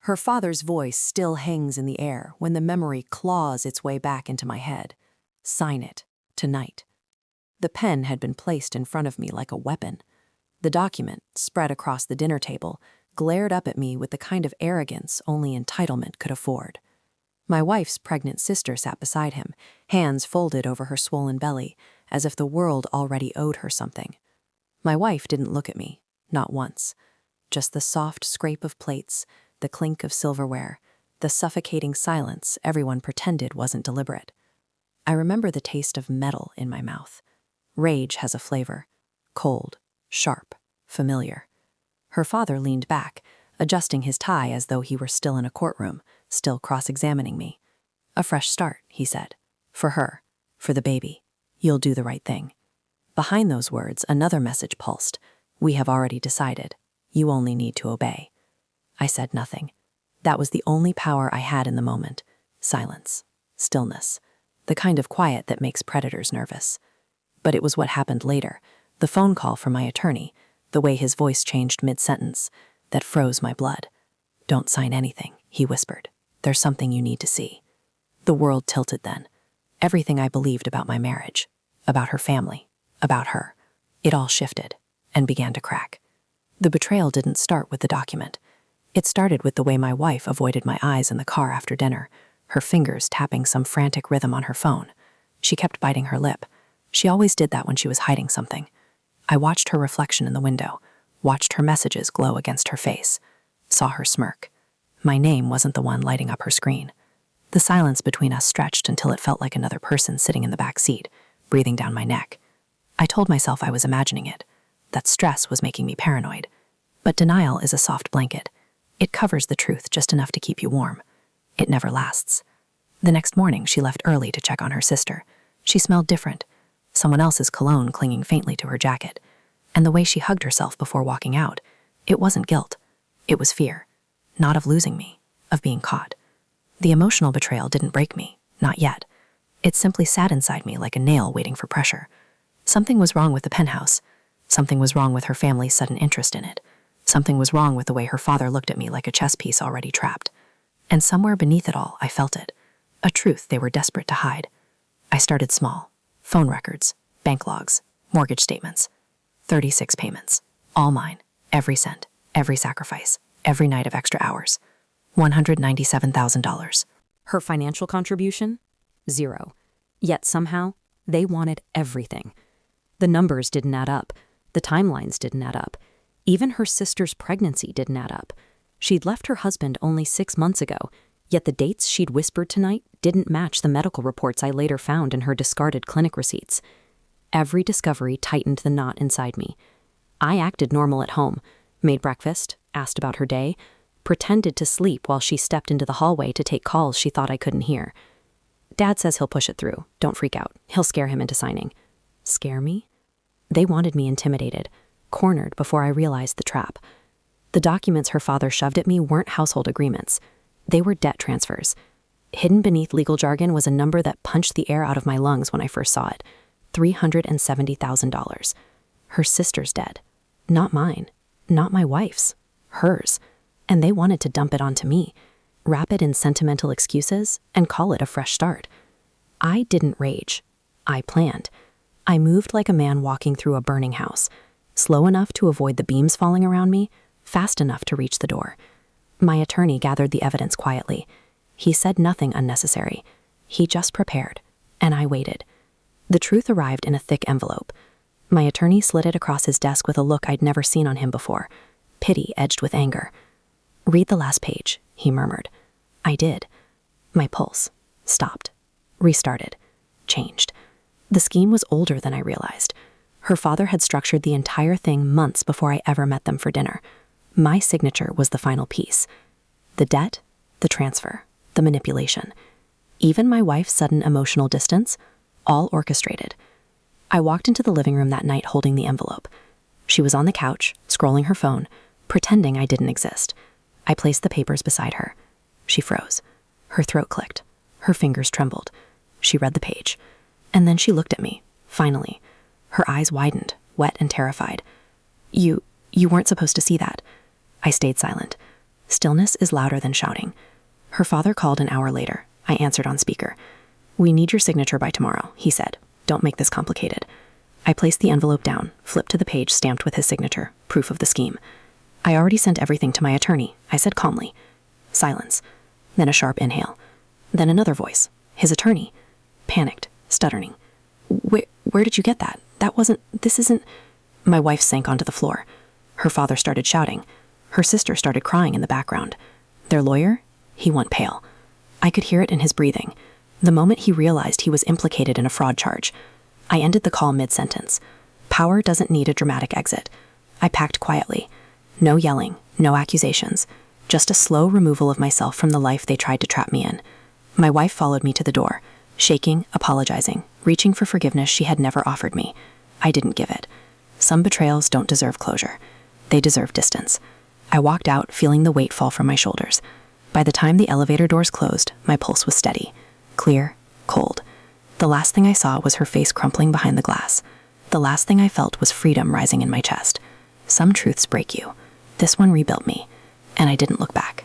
Her father's voice still hangs in the air when the memory claws its way back into my head. Sign it, tonight. The pen had been placed in front of me like a weapon. The document, spread across the dinner table, glared up at me with the kind of arrogance only entitlement could afford. My wife's pregnant sister sat beside him, hands folded over her swollen belly, as if the world already owed her something. My wife didn't look at me, not once. Just the soft scrape of plates, the clink of silverware, the suffocating silence everyone pretended wasn't deliberate. I remember the taste of metal in my mouth. Rage has a flavor. Cold, sharp, familiar. Her father leaned back, adjusting his tie as though he were still in a courtroom, still cross-examining me. A fresh start, he said. For her, for the baby. You'll do the right thing. Behind those words, another message pulsed. We have already decided. You only need to obey. I said nothing. That was the only power I had in the moment. Silence. Stillness. The kind of quiet that makes predators nervous. But it was what happened later, the phone call from my attorney, the way his voice changed mid-sentence, that froze my blood. Don't sign anything, he whispered. There's something you need to see. The world tilted then. Everything I believed about my marriage, about her family, about her, it all shifted and began to crack. The betrayal didn't start with the document. It started with the way my wife avoided my eyes in the car after dinner, her fingers tapping some frantic rhythm on her phone. She kept biting her lip. She always did that when she was hiding something. I watched her reflection in the window, watched her messages glow against her face, saw her smirk. My name wasn't the one lighting up her screen. The silence between us stretched until it felt like another person sitting in the back seat, breathing down my neck. I told myself I was imagining it, that stress was making me paranoid. But denial is a soft blanket. It covers the truth just enough to keep you warm. It never lasts. The next morning, she left early to check on her sister. She smelled different. Someone else's cologne clinging faintly to her jacket. And the way she hugged herself before walking out, it wasn't guilt. It was fear. Not of losing me, of being caught. The emotional betrayal didn't break me, not yet. It simply sat inside me like a nail waiting for pressure. Something was wrong with the penthouse. Something was wrong with her family's sudden interest in it. Something was wrong with the way her father looked at me like a chess piece already trapped. And somewhere beneath it all, I felt it. A truth they were desperate to hide. I started small. Phone records, bank logs, mortgage statements. 36 payments. All mine. Every cent. Every sacrifice. Every night of extra hours. $197,000. Her financial contribution? 0. Yet somehow, they wanted everything. The numbers didn't add up. The timelines didn't add up. Even her sister's pregnancy didn't add up. She'd left her husband only 6 months ago, yet the dates she'd whispered tonight didn't match the medical reports I later found in her discarded clinic receipts. Every discovery tightened the knot inside me. I acted normal at home, made breakfast, asked about her day, pretended to sleep while she stepped into the hallway to take calls she thought I couldn't hear. Dad says he'll push it through. Don't freak out. He'll scare him into signing. Scare me? They wanted me intimidated, cornered before I realized the trap. The documents her father shoved at me weren't household agreements. They were debt transfers. Hidden beneath legal jargon was a number that punched the air out of my lungs when I first saw it. $370,000. Her sister's dead. Not mine. Not my wife's. Hers. And they wanted to dump it onto me, wrap it in sentimental excuses, and call it a fresh start. I didn't rage. I planned. I moved like a man walking through a burning house, slow enough to avoid the beams falling around me, fast enough to reach the door. My attorney gathered the evidence quietly. He said nothing unnecessary. He just prepared, and I waited. The truth arrived in a thick envelope. My attorney slid it across his desk with a look I'd never seen on him before, pity edged with anger. "Read the last page," he murmured. I did. My pulse stopped, restarted, changed. The scheme was older than I realized. Her father had structured the entire thing months before I ever met them for dinner. My signature was the final piece. The debt, the transfer, the manipulation. Even my wife's sudden emotional distance, all orchestrated. I walked into the living room that night holding the envelope. She was on the couch, scrolling her phone, pretending I didn't exist. I placed the papers beside her. She froze. Her throat clicked. Her fingers trembled. She read the page. And then she looked at me, finally. Her eyes widened, wet and terrified. You weren't supposed to see that." I stayed silent. Stillness is louder than shouting. Her father called an hour later. I answered on speaker. "We need your signature by tomorrow," he said. "Don't make this complicated." I placed the envelope down, flipped to the page stamped with his signature, proof of the scheme. "I already sent everything to my attorney," I said calmly. Silence. Then a sharp inhale. Then another voice. His attorney. Panicked, stuttering. Where did you get that? This isn't... My wife sank onto the floor. Her father started shouting. Her sister started crying in the background. Their lawyer? He went pale. I could hear it in his breathing. The moment he realized he was implicated in a fraud charge. I ended the call mid-sentence. Power doesn't need a dramatic exit. I packed quietly. No yelling, no accusations. Just a slow removal of myself from the life they tried to trap me in. My wife followed me to the door, shaking, apologizing, reaching for forgiveness she had never offered me. I didn't give it. Some betrayals don't deserve closure. They deserve distance. I walked out, feeling the weight fall from my shoulders. By the time the elevator doors closed, my pulse was steady, clear, cold. The last thing I saw was her face crumpling behind the glass. The last thing I felt was freedom rising in my chest. Some truths break you. This one rebuilt me, and I didn't look back.